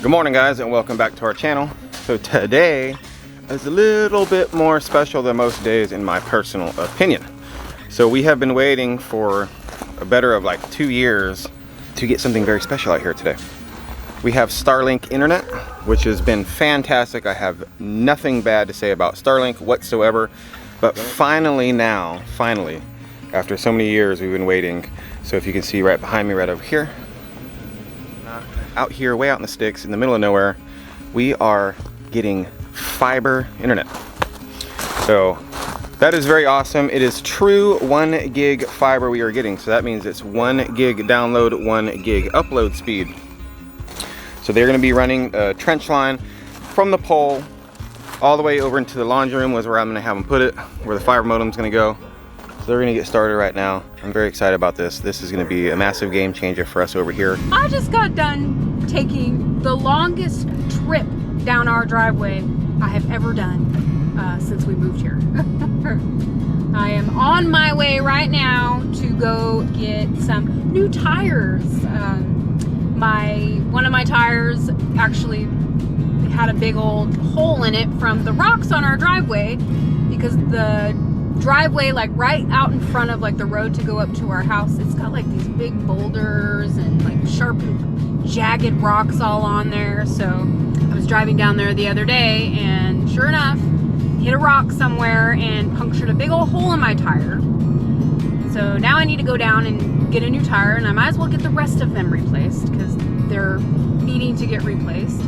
Good morning, guys, and welcome back to our channel. So today is a little bit more special than most days in my personal opinion. So we have been waiting for a better of like 2 years to get something very special out here today. We have Starlink internet, which has been fantastic. I have nothing bad to say about Starlink whatsoever, but finally, after so many years we've been waiting. So if you can see right behind me, right over here, out here, way out in the sticks, in the middle of nowhere, we are getting fiber internet. So that is very awesome. It is true 1 gig fiber we are getting. So that means it's 1 gig download, 1 gig upload speed. So they're going to be running a trench line from the pole all the way over into the laundry room, was where I'm going to have them put it, where the fiber modem is going to go. So they're going to get started right now. I'm very excited about this. This is going to be a massive game changer for us over here. I just got done taking the longest trip down our driveway I have ever done since we moved here. I am on my way right now to go get some new tires. One of my tires actually had a big old hole in it from the rocks on our driveway, because the driveway, like right out in front of like the road to go up to our house, it's got like these big boulders and like sharp and jagged rocks all on there. So I was driving down there the other day and sure enough, hit a rock somewhere and punctured a big old hole in my tire. So now I need to go down and get a new tire, and I might as well get the rest of them replaced because they're needing to get replaced.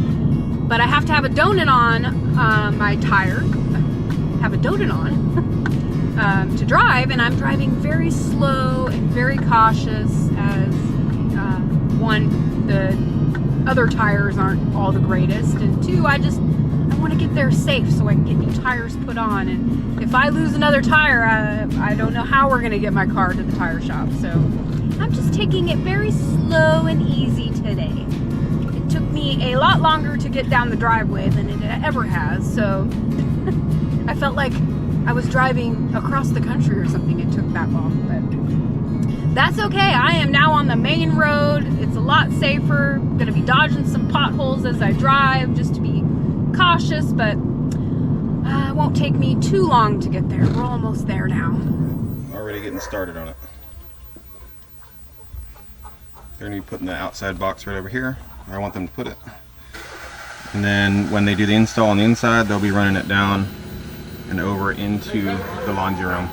But I have to have a donut on my tire, have a donut on to drive, and I'm driving very slow and very cautious as one, the other tires aren't all the greatest, and two, I want to get there safe so I can get new tires put on. And if I lose another tire, I don't know how we're going to get my car to the tire shop. So I'm just taking it very slow and easy today. It took me a lot longer to get down the driveway than it ever has, so I felt like I was driving across the country or something. It took that long, but that's okay. I am now on the main road. It's a lot safer. I'm going to be dodging some potholes as I drive just to be cautious, but it won't take me too long to get there. We're almost there now. Already getting started on it. They're going to be putting the outside box right over here where I want them to put it. And then when they do the install on the inside, they'll be running it down and over into the laundry room.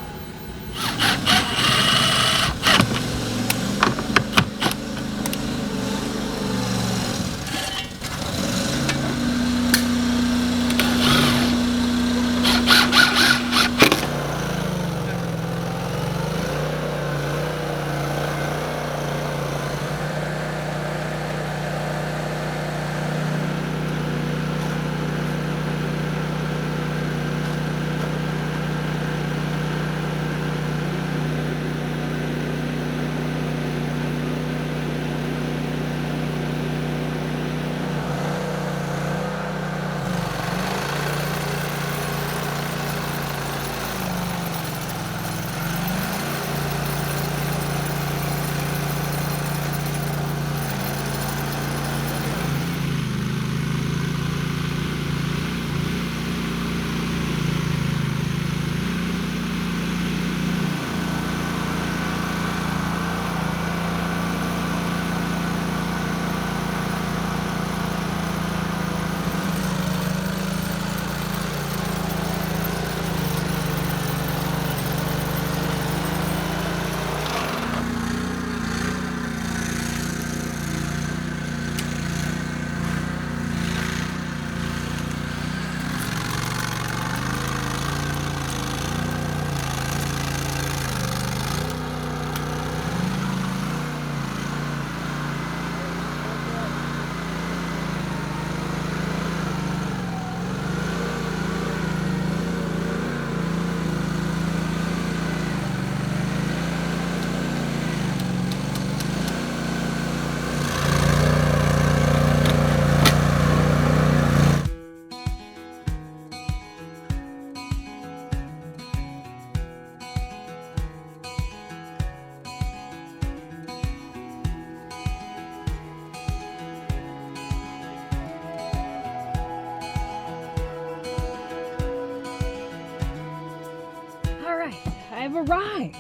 I've arrived.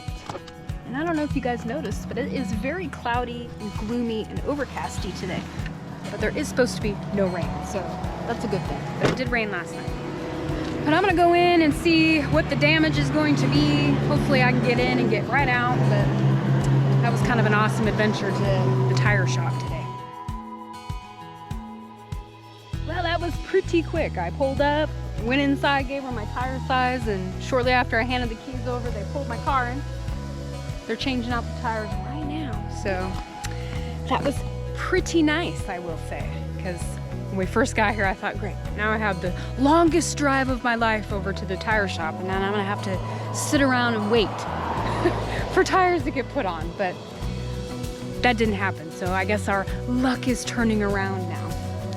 And I don't know if you guys noticed, but it is very cloudy and gloomy and overcasty today. But there is supposed to be no rain, so that's a good thing. But it did rain last night. But I'm gonna go in and see what the damage is going to be. Hopefully I can get in and get right out, but that was kind of an awesome adventure to the tire shop today. Well, that was pretty quick. I pulled up, went inside, gave her my tire size, and shortly after I handed the keys over, they pulled my car in. They're changing out the tires right now. So that was pretty nice, I will say, because when we first got here, I thought, great, now I have the longest drive of my life over to the tire shop, and now I'm gonna have to sit around and wait for tires to get put on, but that didn't happen. So I guess our luck is turning around now.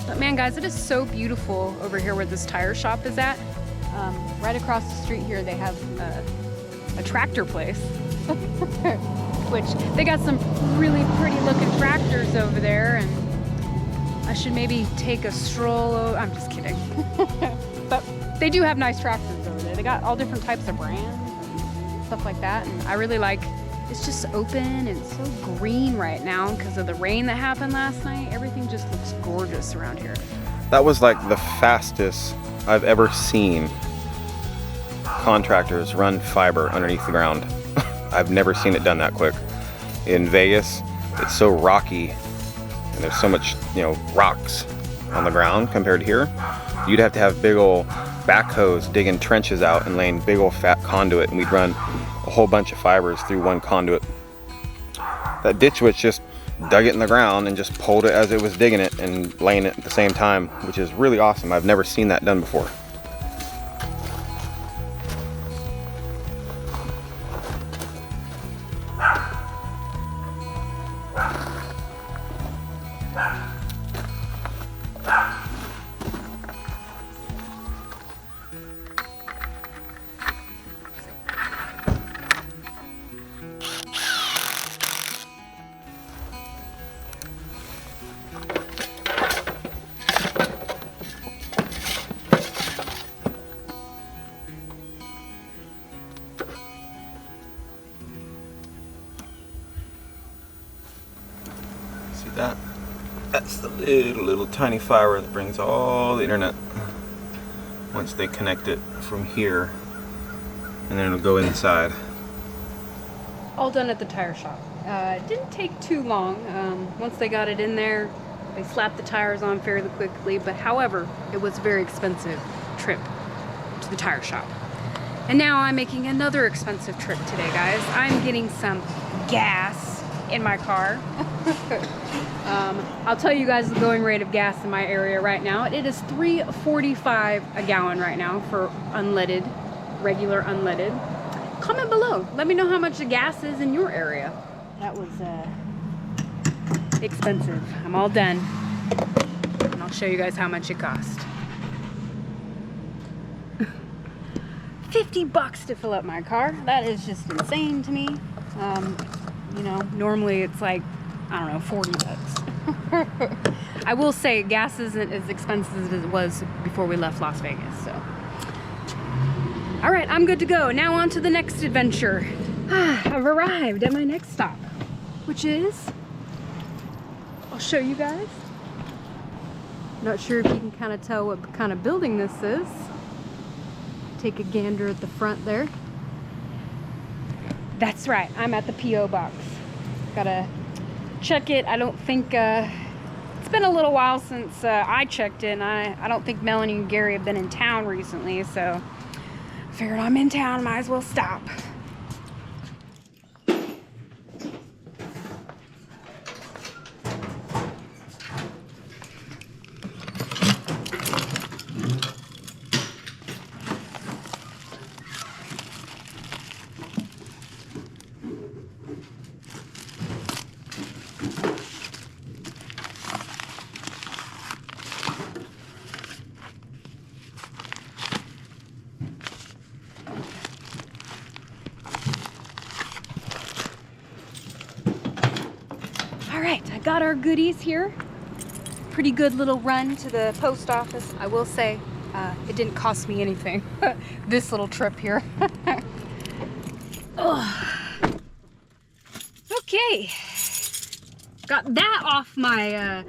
But man, guys, it is so beautiful over here where this tire shop is at. Right across the street here, they have a tractor place, which they got some really pretty looking tractors over there, and I should maybe take a stroll over. I'm just kidding. But they do have nice tractors over there. They got all different types of brands and stuff like that, and I really like, it's just open and so green right now because of the rain that happened last night. Everything just looks gorgeous around here. That was like the fastest I've ever seen contractors run fiber underneath the ground. I've never seen it done that quick. In Vegas, it's so rocky and there's so much, rocks on the ground compared to here. You'd have to have big old backhoes digging trenches out and laying big old fat conduit, and we'd run a whole bunch of fibers through one conduit. That Ditch Witch just dug it in the ground and just pulled it as it was digging it and laying it at the same time, which is really awesome. I've never seen that done before. That's the little tiny fiber that brings all the internet once they connect it from here, and then it'll go inside. All done at the tire shop. It didn't take too long. Once they got it in there, they slapped the tires on fairly quickly, but however, it was a very expensive trip to the tire shop. And now I'm making another expensive trip today, guys. I'm getting some gas in my car. I'll tell you guys the going rate of gas in my area right now. It is $3.45 a gallon right now for unleaded, regular unleaded. Comment below. Let me know how much the gas is in your area. That was expensive. I'm all done. And I'll show you guys how much it cost. $50 to fill up my car. That is just insane to me. Normally it's like, I don't know, $40. I will say gas isn't as expensive as it was before we left Las Vegas, so. All right, I'm good to go. Now on to the next adventure. I've arrived at my next stop, which is, I'll show you guys. Not sure if you can kind of tell what kind of building this is. Take a gander at the front there. That's right, I'm at the P.O. box. Gotta check it. I don't think, it's been a little while since I checked in. I don't think Melanie and Gary have been in town recently, so I figured I'm in town, might as well stop. Alright, I got our goodies here. Pretty good little run to the post office. I will say, it didn't cost me anything. This little trip here. Oh. Okay. Got that off my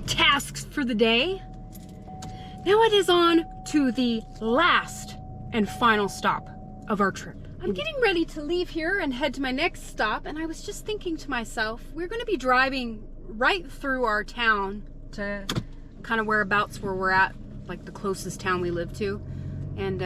tasks for the day. Now it is on to the last and final stop of our trip. I'm getting ready to leave here and head to my next stop, and I was just thinking to myself, we're going to be driving right through our town to kind of whereabouts where we're at, like the closest town we live to. And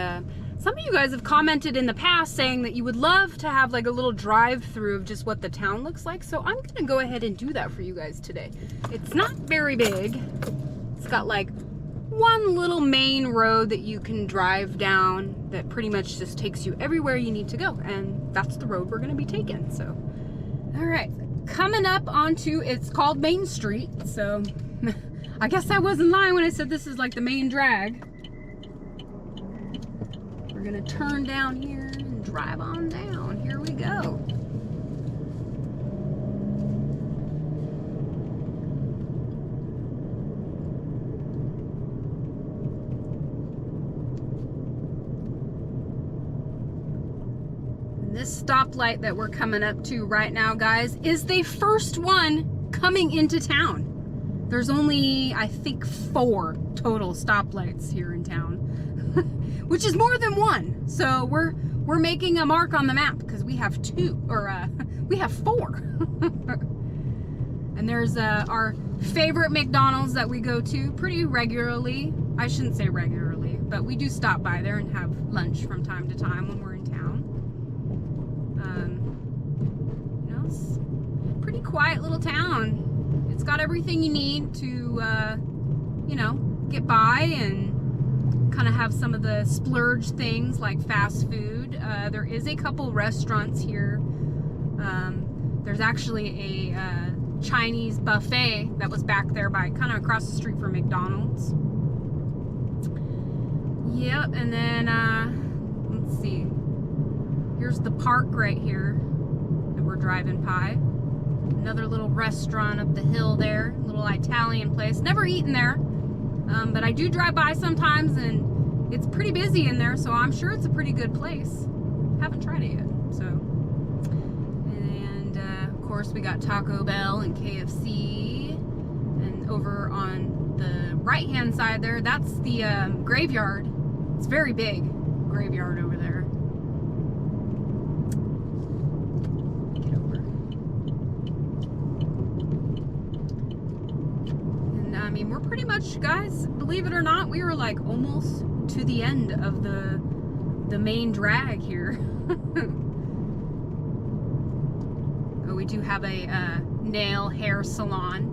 some of you guys have commented in the past saying that you would love to have like a little drive through of just what the town looks like. So I'm gonna go ahead and do that for you guys today. It's not very big. It's got like one little main road that you can drive down that pretty much just takes you everywhere you need to go. And that's the road we're gonna be taking, so. All right, coming up onto, it's called Main Street. So I guess I wasn't lying when I said this is like the main drag. We're gonna turn down here and drive on down. Here we go. And this stoplight that we're coming up to right now, guys, is the first one coming into town. There's only, I think, 4 total stoplights here in town. Which is more than one. So we're making a mark on the map because we have 2, or we have 4. And there's our favorite McDonald's that we go to pretty regularly. I shouldn't say regularly, but we do stop by there and have lunch from time to time when we're in town. You know, it's a pretty quiet little town. It's got everything you need to, you know, get by and kind of have some of the splurge things like fast food. There is a couple restaurants here. There's actually a Chinese buffet that was back there by kind of across the street from McDonald's. Yep, and then let's see. Here's the park right here that we're driving by. Another little restaurant up the hill there, little Italian place. Never eaten there. But I do drive by sometimes, and it's pretty busy in there, so I'm sure it's a pretty good place. Haven't tried it yet, so. And of course, we got Taco Bell and KFC. And over on the right-hand side there, that's the graveyard. It's very big graveyard over there. Get over. I mean, we're pretty much, guys, believe it or not, we were like almost to the end of the main drag here. Oh, we do have a nail hair salon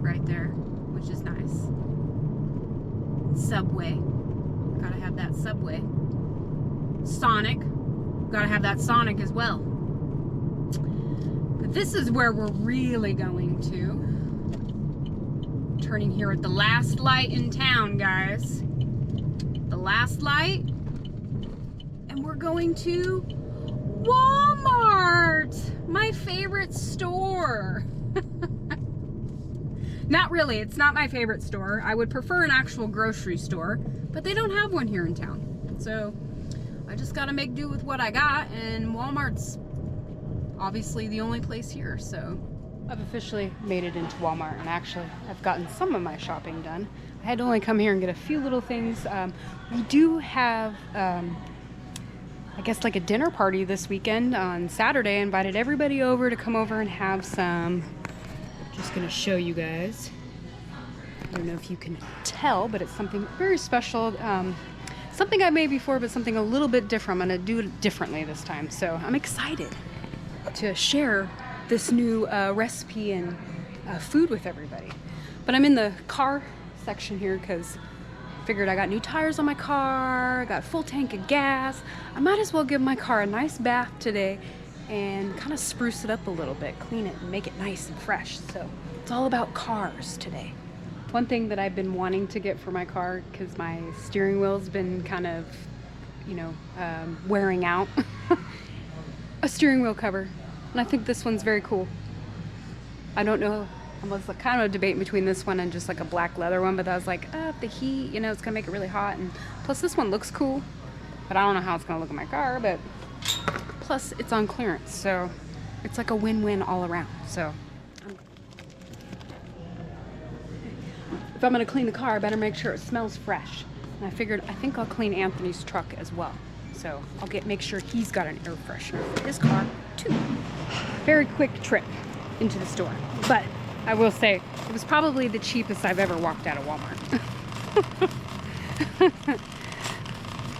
right there, which is nice. Subway, gotta have that Subway. Sonic, gotta have that Sonic as well. But this is where we're really going to. Turning here at the last light in town, guys. The last light. And we're going to Walmart, my favorite store. Not really, it's not my favorite store. I would prefer an actual grocery store, but they don't have one here in town. So I just gotta make do with what I got, and Walmart's obviously the only place here, so. I've officially made it into Walmart, and actually I've gotten some of my shopping done. I had to only come here and get a few little things. We do have, I guess, like a dinner party this weekend on Saturday. I invited everybody over to come over and have some. Just gonna show you guys. I don't know if you can tell, but it's something very special. Something I've made before, but something a little bit different. I'm gonna do it differently this time. So I'm excited to share this new recipe and food with everybody. But I'm in the car section here because I figured I got new tires on my car, I got a full tank of gas. I might as well give my car a nice bath today and kind of spruce it up a little bit, clean it and make it nice and fresh. So it's all about cars today. One thing that I've been wanting to get for my car, because my steering wheel's been kind of, you know, wearing out, a steering wheel cover. And I think this one's very cool. I don't know, I was kind of debating between this one and just like a black leather one, but I was like, the heat, you know, it's gonna make it really hot. And plus this one looks cool, but I don't know how it's gonna look in my car, but plus it's on clearance, so it's like a win-win all around. So if I'm gonna clean the car, I better make sure it smells fresh. And I think I'll clean Anthony's truck as well. So I'll make sure he's got an air freshener for his car too. Very quick trip into the store. But I will say, it was probably the cheapest I've ever walked out of Walmart.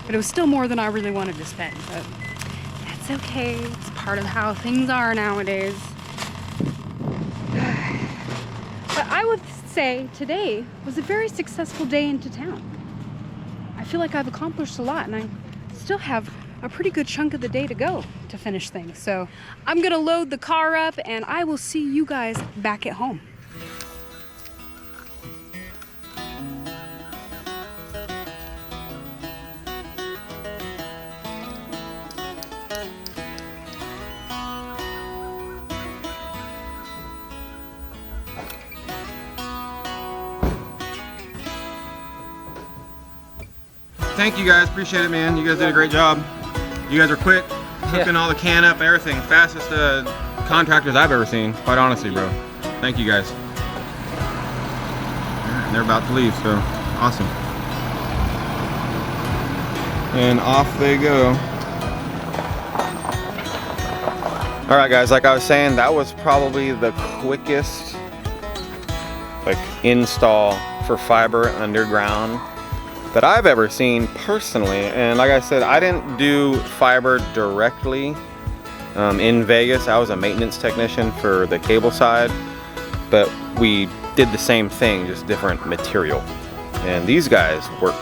But it was still more than I really wanted to spend. But that's okay. It's part of how things are nowadays. But I would say today was a very successful day into town. I feel like I've accomplished a lot, and I still have a pretty good chunk of the day to go to finish things. So I'm gonna load the car up and I will see you guys back at home. Thank you guys, appreciate it, man. You guys did a great job. You guys are quick, hooking all the can up, everything. Fastest contractors I've ever seen, quite honestly, bro. Thank you guys. And they're about to leave, so awesome. And off they go. All right, guys, like I was saying, that was probably the quickest install for fiber underground that I've ever seen personally. And like I said, I didn't do fiber directly in Vegas. I was a maintenance technician for the cable side, but we did the same thing, just different material. And these guys worked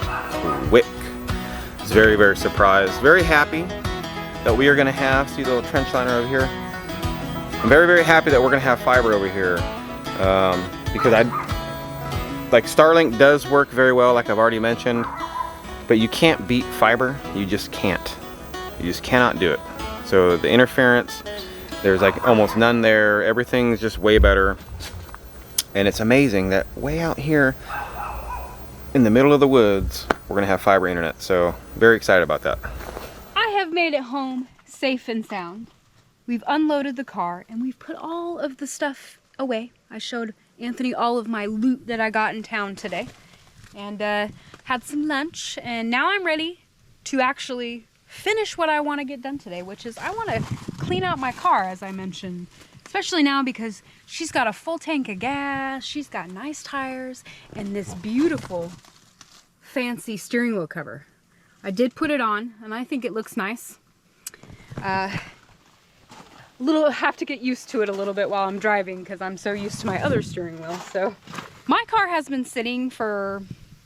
quick. I was very, very surprised, very happy that we are gonna have, see the little trench liner over here? I'm very, very happy that we're gonna have fiber over here because Starlink does work very well, like I've already mentioned, but you can't beat fiber. You just can't. You just cannot do it. So the interference, there's almost none there. Everything's just way better. And it's amazing that way out here in the middle of the woods, we're gonna have fiber internet. So very excited about that. I have made it home safe and sound. We've unloaded the car and we've put all of the stuff away. I showed Anthony all of my loot that I got in town today, and had some lunch, and now I'm ready to actually finish what I want to get done today, which is I want to clean out my car, as I mentioned, especially now because she's got a full tank of gas, she's got nice tires, and this beautiful fancy steering wheel cover. I did put it on and I think it looks nice. Have to get used to it a little bit while I'm driving because I'm so used to my other steering wheel. So my car has been sitting for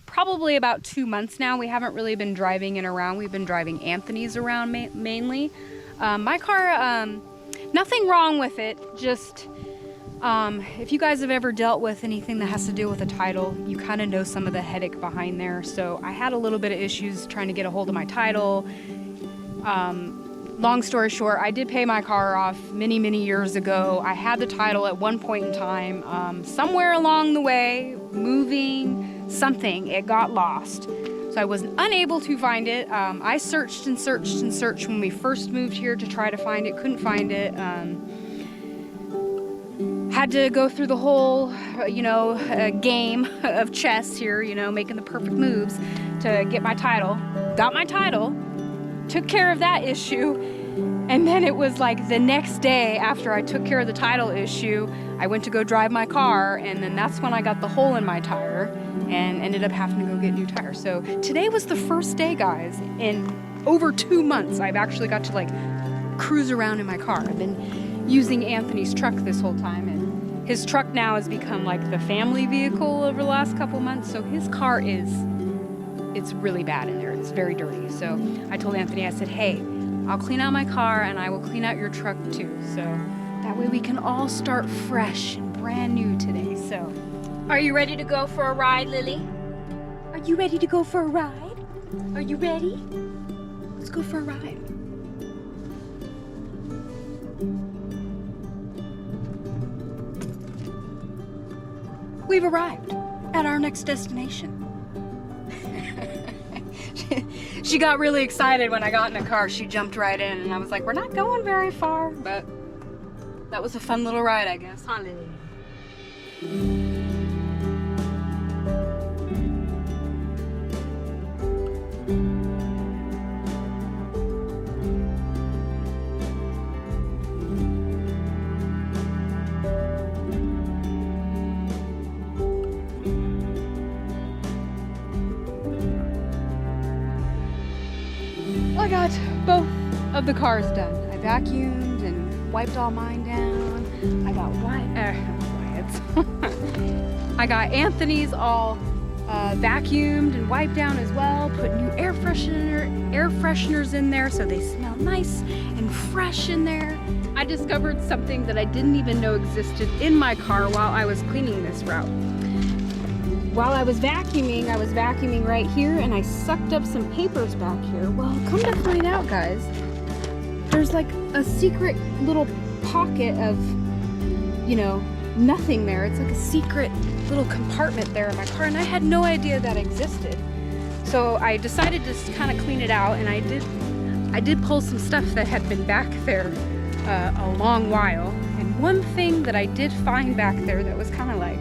probably about 2 months now. We haven't really been driving it around. We've been driving Anthony's around mainly. My car, nothing wrong with it. Just if you guys have ever dealt with anything that has to do with a title, you kind of know some of the headache behind there. So I had a little bit of issues trying to get a hold of my title. Long story short, I did pay my car off many, many years ago. I had the title at one point in time. Somewhere along the way, moving, something, it got lost. So I was unable to find it. I searched and searched and searched when we first moved here to try to find it, couldn't find it. Had to go through the whole, game of chess here, making the perfect moves to get my title. Got my title. Took care of that issue, and then it was like the next day after I took care of the title issue, I went to go drive my car, and then that's when I got the hole in my tire and ended up having to go get new tires. So today was the first day, guys, in over 2 months I've actually got to cruise around in my car. I've been using Anthony's truck this whole time, and his truck now has become like the family vehicle over the last couple months. So his car it's really bad in there. It's very dirty. So I told Anthony, I said, hey, I'll clean out my car and I will clean out your truck too. So that way we can all start fresh and brand new today. So are you ready to go for a ride, Lily? Are you ready to go for a ride? Are you ready? Let's go for a ride. We've arrived at our next destination. She got really excited when I got in the car. She jumped right in, and I was like, we're not going very far, but that was a fun little ride, I guess, huh, Lily? I got both of the cars done. I vacuumed and wiped all mine down. I got Wyatt's. I got Anthony's all vacuumed and wiped down as well. Put new air fresheners in there so they smell nice and fresh in there. I discovered something that I didn't even know existed in my car while I was cleaning this route. While I was vacuuming right here, and I sucked up some papers back here. Well, come to find out, guys, there's like a secret little pocket of, you know, nothing there. It's like a secret little compartment there in my car, and I had no idea that existed. So I decided to kind of clean it out, and I did pull some stuff that had been back there a long while. And one thing that I did find back there that was kind of like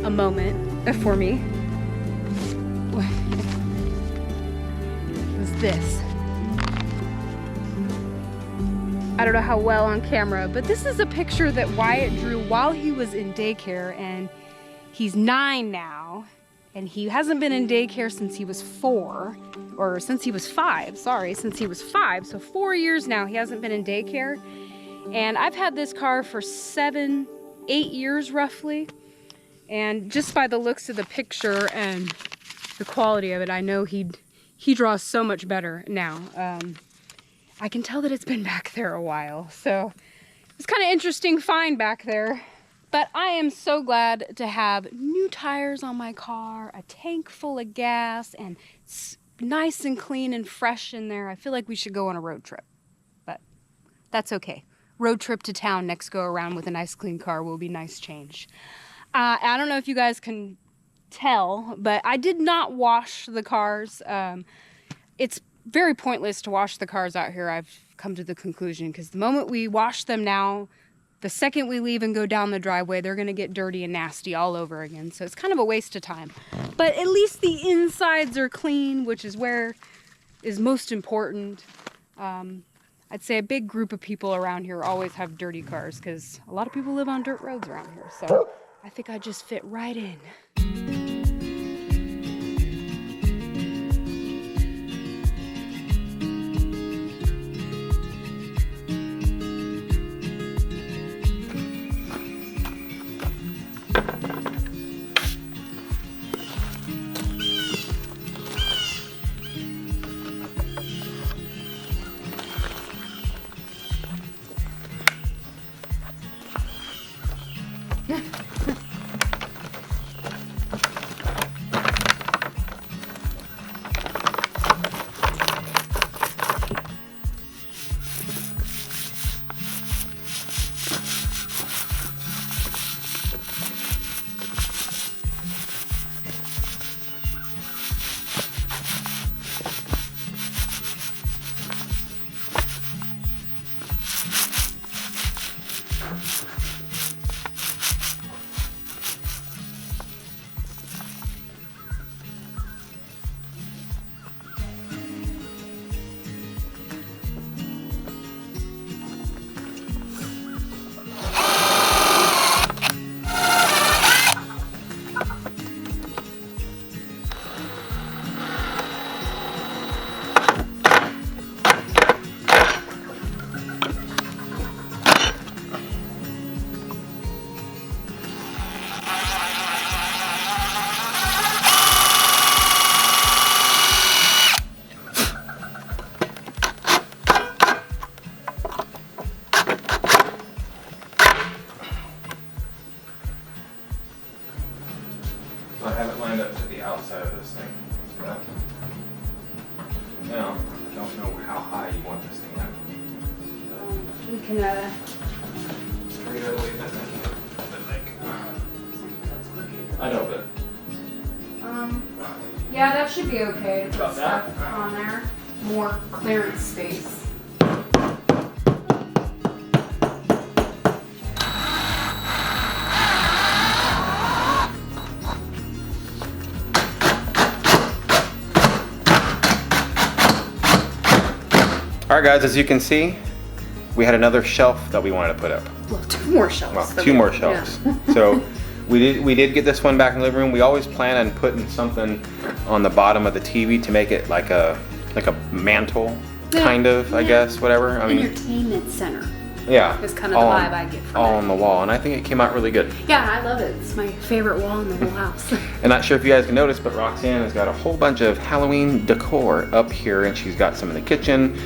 a moment for me was this. I don't know how well on camera, but this is a picture that Wyatt drew while he was in daycare, and he's 9 now, and he hasn't been in daycare since he was 4, or since he was 5, sorry, since he was 5, so 4 years now he hasn't been in daycare. And I've had this car for 7-8 years roughly. And just by the looks of the picture and the quality of it, I know he draws so much better now. I can tell that it's been back there a while. So it's kind of interesting find back there. But I am so glad to have new tires on my car, a tank full of gas, and it's nice and clean and fresh in there. I feel like we should go on a road trip, but that's okay. Road trip to town next go around with a nice clean car will be nice change. I don't know if you guys can tell, but I did not wash the cars. It's very pointless to wash the cars out here, I've come to the conclusion, because the moment we wash them now, the second we leave and go down the driveway, they're going to get dirty and nasty all over again. So it's kind of a waste of time. But at least the insides are clean, which is where is most important. I'd say a big group of people around here always have dirty cars because a lot of people live on dirt roads around here. So I think I just fit right in. I have it lined up to the outside of this thing. See that? Now, I don't know how high you want this thing at. We can, Straight out of the way, I know, but... Yeah, that should be okay to put About that? stuff on there. More clearance space. All right, guys, as you can see, we had another shelf that we wanted to put up. Well, 2 more shelves. Well, 2 more shelves. Yeah. So we did get this one back in the living room. We always plan on putting something on the bottom of the TV to make it like a mantle, kind of, I guess, whatever. I mean, entertainment center. yeah. Is kind of the vibe I get from all it. on the wall, and I think it came out really good. Yeah, I love it. It's my favorite wall in the whole house. And not sure if you guys can notice, but Roxanne has got a whole bunch of Halloween decor up here, and she's got some in the kitchen.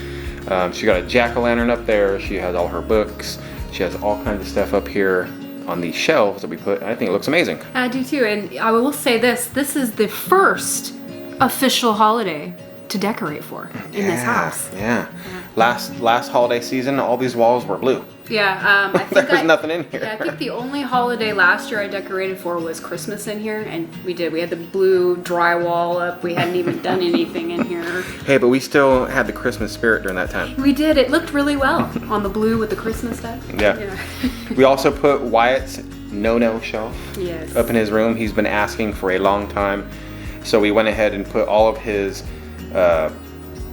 She got a jack-o'-lantern up there. She has all her books. She has all kinds of stuff up here on these shelves that we put. I think it looks amazing. I do too, and I will say this is the first official holiday to decorate for in this house. Yeah. Last holiday season, all these walls were blue. Yeah, I think There was nothing in here. Yeah, I think the only holiday last year I decorated for was Christmas in here, and we did. We had the blue drywall up. We hadn't even done anything in here. Hey, but we still had the Christmas spirit during that time. We did. It looked really well on the blue with the Christmas stuff. Yeah. We also put Wyatt's no-no shelf Yes. up in his room. He's been asking for a long time. So we went ahead and put all of his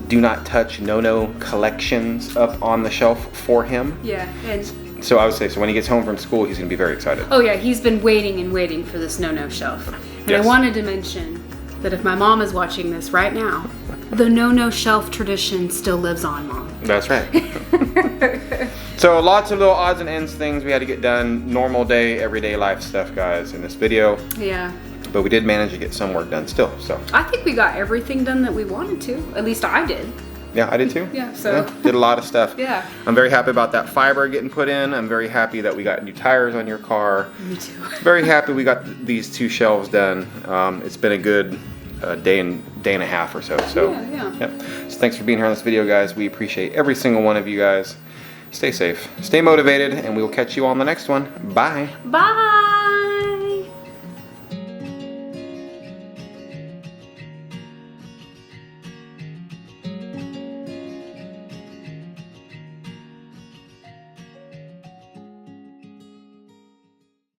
do not touch no-no collections up on the shelf for him. Yeah, and So I would say, so when he gets home from school, he's gonna be very excited. oh yeah, he's been waiting and waiting for this no-no shelf. And Yes. I wanted to mention that if my mom is watching this right now, the no-no shelf tradition still lives on, Mom. That's right. So lots of little odds and ends things we had to get done. Normal day, everyday life stuff, guys, in this video. Yeah. But we did manage to get some work done still, so. I think we got everything done that we wanted to. At least I did. Yeah, I did too. Yeah, so- did a lot of stuff. Yeah. I'm very happy about that fiber getting put in. I'm very happy that we got new tires on your car. Me too. Very happy we got these 2 shelves done. It's been a good day and a half or so. So, Yeah. Yep. So thanks for being here on this video, guys. We appreciate every single one of you guys. Stay safe, stay motivated, and we will catch you on the next one. Bye. Bye.